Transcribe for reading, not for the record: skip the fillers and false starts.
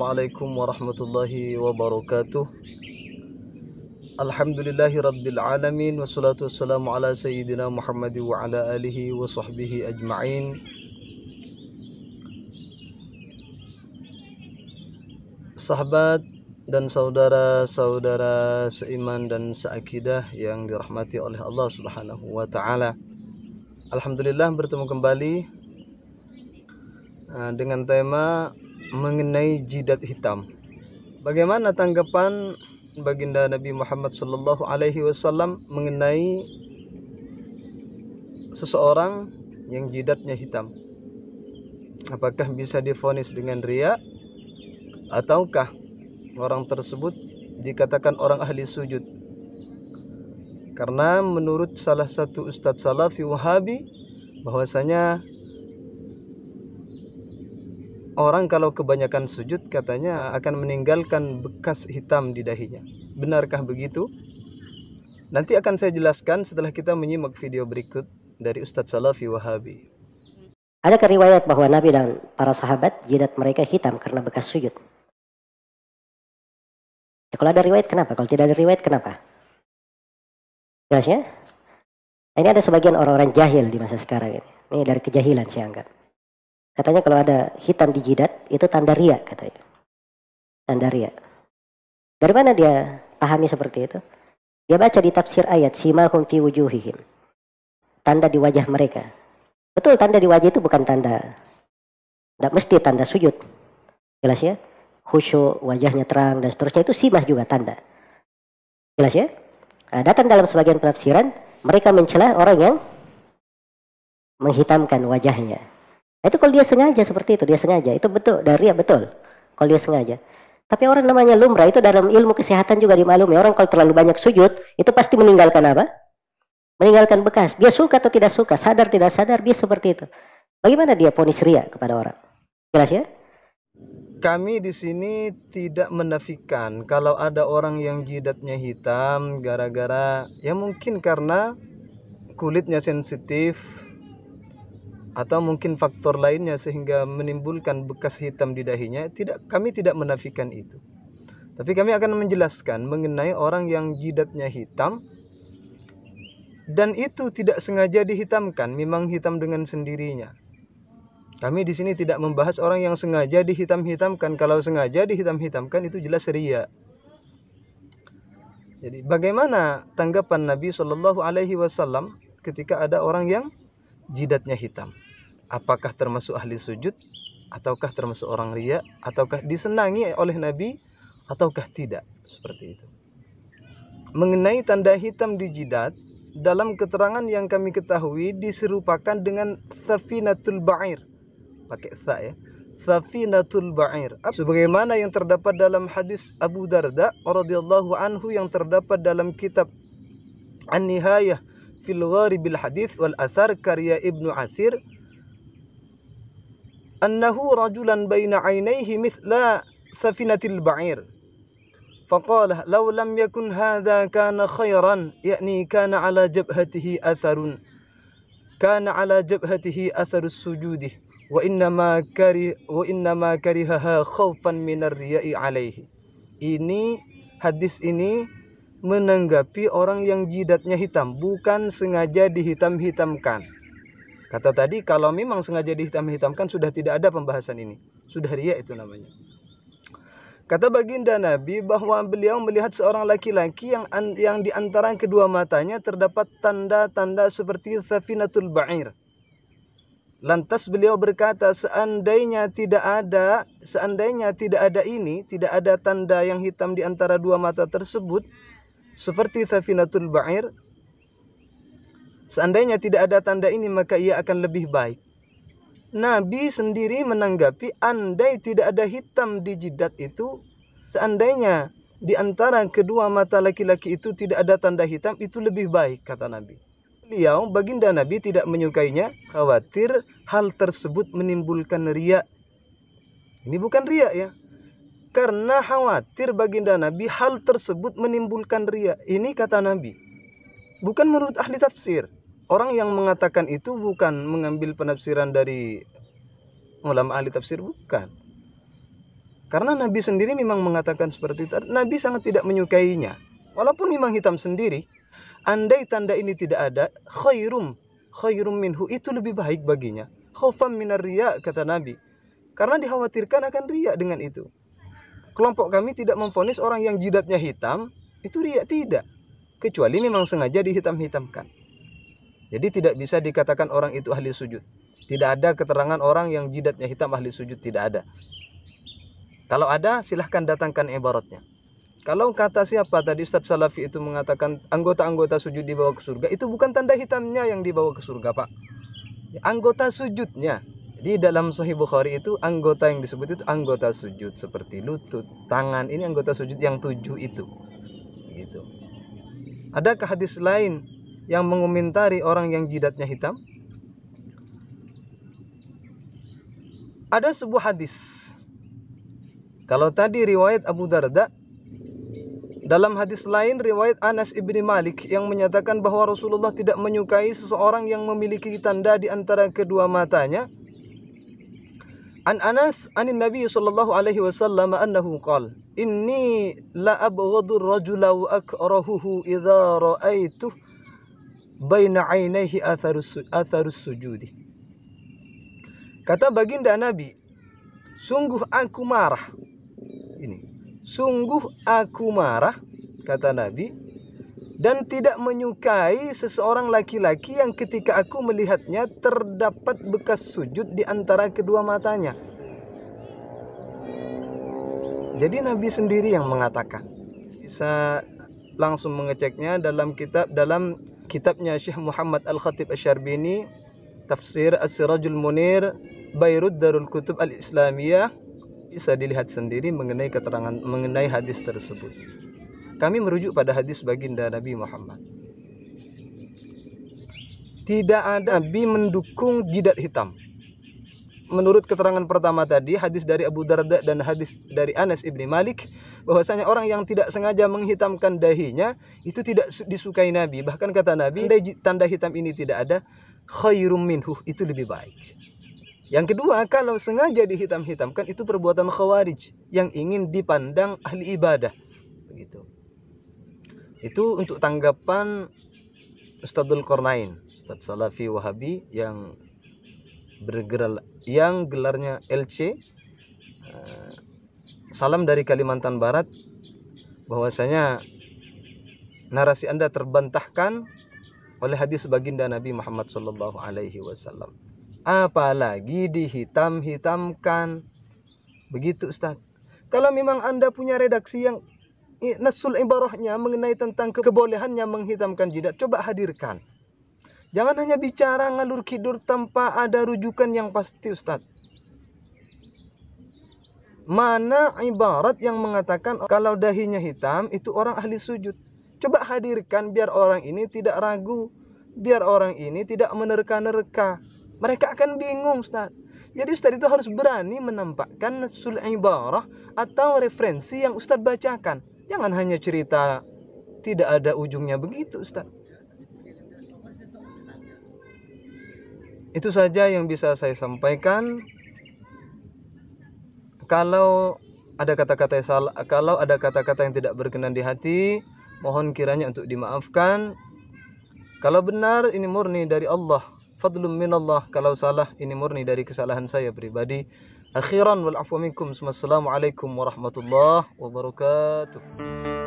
Assalamualaikum warahmatullahi wabarakatuh. Alhamdulillahi rabbil alamin. Wassalatu wassalamu ala sayyidina Muhammad wa ala alihi wa sahbihi ajma'in. Sahabat dan saudara-saudara seiman dan seakidah yang dirahmati oleh Allah Subhanahu wa taala. Alhamdulillah bertemu kembali dengan tema mengenai jidat hitam. Bagaimana tanggapan baginda Nabi Muhammad sallallahu alaihi wasallam mengenai seseorang yang jidatnya hitam? Apakah bisa divonis dengan riya, ataukah orang tersebut dikatakan orang ahli sujud? Karena menurut salah satu ustadz salafi wahabi, bahwasanya orang kalau kebanyakan sujud katanya akan meninggalkan bekas hitam di dahinya. Benarkah begitu? Nanti akan saya jelaskan setelah kita menyimak video berikut dari Ustadz Salafi Wahabi. Ada riwayat bahwa Nabi dan para sahabat jidat mereka hitam karena bekas sujud. Kalau ada riwayat kenapa? Kalau tidak ada riwayat kenapa? Jelas ya? Ini ada sebagian orang-orang jahil di masa sekarang ini. Ini dari kejahilan saya anggap. Katanya kalau ada hitam di jidat, itu tanda riya katanya. Tanda riya. Dari mana dia pahami seperti itu? Dia baca di tafsir ayat, simahum fi wujuhihim. Tanda di wajah mereka. Betul, tanda di wajah itu bukan tanda. Tidak mesti tanda sujud. Jelas ya? Khusyuk, wajahnya terang, dan seterusnya itu simah juga tanda. Jelas ya? Nah, datang dalam sebagian penafsiran, mereka mencela orang yang menghitamkan wajahnya. Itu kalau dia sengaja seperti itu, dia sengaja. Itu betul, dari riya betul. Kalau dia sengaja. Tapi orang namanya lumrah itu dalam ilmu kesehatan juga dimaklumi. Orang kalau terlalu banyak sujud, itu pasti meninggalkan apa? Meninggalkan bekas. Dia suka atau tidak suka, sadar tidak sadar, dia seperti itu. Bagaimana dia vonis riya kepada orang? Jelas ya? Kami di sini tidak menafikan kalau ada orang yang jidatnya hitam gara-gara ya mungkin karena kulitnya sensitif, atau mungkin faktor lainnya sehingga menimbulkan bekas hitam di dahinya. Kami tidak menafikan itu. Tapi kami akan menjelaskan mengenai orang yang jidatnya hitam dan itu tidak sengaja dihitamkan, memang hitam dengan sendirinya. Kami di sini tidak membahas orang yang sengaja dihitam-hitamkan. Kalau sengaja dihitam-hitamkan itu jelas riya. Jadi bagaimana tanggapan Nabi Shallallahu alaihi wasallam ketika ada orang yang jidatnya hitam? Apakah termasuk ahli sujud, ataukah termasuk orang riya, ataukah disenangi oleh Nabi, ataukah tidak? Seperti itu. Mengenai tanda hitam di jidat, dalam keterangan yang kami ketahui diserupakan dengan safinatul ba'ir. Pakai sa ya. Safinatul ba'ir. Sebagaimana yang terdapat dalam hadis Abu Darda radhiyallahu anhu yang terdapat dalam kitab An-Nihayah fil Gharibil Hadis wal Asar karya Ibnu Asir, annahu rajulan baina ainaihi mithla safinatil ba'ir faqala law lam yakun hadha kana khairan, yakni kana ala jabhatihi atharus sujudi wa innama karihaha khaufan minar riya'i alaihi. Ini hadis ini menanggapi orang yang jidatnya hitam, bukan sengaja dihitam-hitamkan. Kata tadi kalau memang sengaja dihitam-hitamkan sudah tidak ada pembahasan ini. Sudah riya itu namanya. Kata baginda Nabi bahwa beliau melihat seorang laki-laki yang di antara kedua matanya terdapat tanda-tanda seperti safinatul ba'ir. Lantas beliau berkata, seandainya tidak ada tanda yang hitam di antara dua mata tersebut seperti safinatul ba'ir, seandainya tidak ada tanda ini maka ia akan lebih baik. Nabi sendiri menanggapi, andai tidak ada hitam di jidat itu, seandainya di antara kedua mata laki-laki itu tidak ada tanda hitam, itu lebih baik, kata Nabi. Baginda Nabi tidak menyukainya, khawatir hal tersebut menimbulkan riya. Ini bukan riya ya. Karena khawatir baginda Nabi hal tersebut menimbulkan riya. Ini kata Nabi. Bukan menurut ahli tafsir. Orang yang mengatakan itu bukan mengambil penafsiran dari ulama ahli tafsir, bukan. Karena Nabi sendiri memang mengatakan seperti itu. Nabi sangat tidak menyukainya. Walaupun memang hitam sendiri, andai tanda ini tidak ada, khairum minhu, itu lebih baik baginya. Khaufam minar riya, kata Nabi. Karena dikhawatirkan akan riya dengan itu. Kelompok kami tidak memvonis orang yang jidatnya hitam itu riya, tidak. Kecuali memang sengaja dihitam-hitamkan. Jadi tidak bisa dikatakan orang itu ahli sujud. Tidak ada keterangan orang yang jidatnya hitam ahli sujud, tidak ada. Kalau ada, silahkan datangkan ibaratnya. Kalau kata siapa tadi Ustadz Salafi itu mengatakan anggota-anggota sujud dibawa ke surga, itu bukan tanda hitamnya yang dibawa ke surga, Pak. Anggota sujudnya. Di dalam Sahih Bukhari itu anggota yang disebut itu anggota sujud seperti lutut, tangan. Ini anggota sujud yang 7 itu. Gitu. Adakah hadis lain yang mengomentari orang yang jidatnya hitam? Ada sebuah hadis. Kalau tadi riwayat Abu Darda, dalam hadis lain riwayat Anas ibni Malik yang menyatakan bahwa Rasulullah tidak menyukai seseorang yang memiliki tanda di antara kedua matanya. An Anas anin Nabi sallallahu alaihi wasallam annahu qala, inni la abghadu ar-rajula wa akrahuhu idza ra'aitu baina 'ainaihi atharus sujudi. Kata baginda Nabi, sungguh aku marah. Sungguh aku marah, kata Nabi, dan tidak menyukai seseorang laki-laki yang ketika aku melihatnya terdapat bekas sujud di antara kedua matanya. Jadi Nabi sendiri yang mengatakan. Bisa langsung mengeceknya dalam kitabnya Syekh Muhammad Al-Khatib Asy-Syarbini, Tafsir As-Sirajul Munir, Bayrut Darul Kutub Al-Islamiyah. Bisa dilihat sendiri mengenai keterangan mengenai hadis tersebut. Kami merujuk pada hadis baginda Nabi Muhammad. Tidak ada Nabi mendukung jidat hitam. Menurut keterangan pertama tadi, hadis dari Abu Darda dan hadis dari Anas ibni Malik, bahwasanya orang yang tidak sengaja menghitamkan dahinya itu tidak disukai Nabi. Bahkan kata Nabi, tanda hitam ini tidak ada, khairum minhu, itu lebih baik. Yang kedua, kalau sengaja dihitam-hitamkan itu perbuatan khawarij yang ingin dipandang ahli ibadah. Begitu. Itu untuk tanggapan Ustadzul Qarnain, Ustadz Salafi Wahabi yang gelarnya LC. Salam dari Kalimantan Barat, bahwasanya narasi Anda terbantahkan oleh hadis baginda Nabi Muhammad sallallahu alaihi wasallam. Apalagi dihitam-hitamkan. Begitu Ustaz. Kalau memang Anda punya redaksi yang nasul ibarahnya mengenai tentang kebolehannya menghitamkan jidat, coba hadirkan. Jangan hanya bicara ngalur kidur tanpa ada rujukan yang pasti Ustaz. Mana ibarat yang mengatakan kalau dahinya hitam itu orang ahli sujud? Coba hadirkan biar orang ini tidak ragu, biar orang ini tidak menerka-nerka. Mereka akan bingung Ustaz. Jadi Ustaz itu harus berani menampakkan nasul ibarah atau referensi yang Ustaz bacakan. Jangan hanya cerita tidak ada ujungnya begitu Ustaz. Itu saja yang bisa saya sampaikan. Kalau ada kata-kata salah, kalau ada kata-kata yang tidak berkenan di hati, mohon kiranya untuk dimaafkan. Kalau benar ini murni dari Allah, fadlun minallah. Kalau salah ini murni dari kesalahan saya pribadi. Akhiran wal afwa minkum. Wassalamualaikum warahmatullahi wabarakatuh.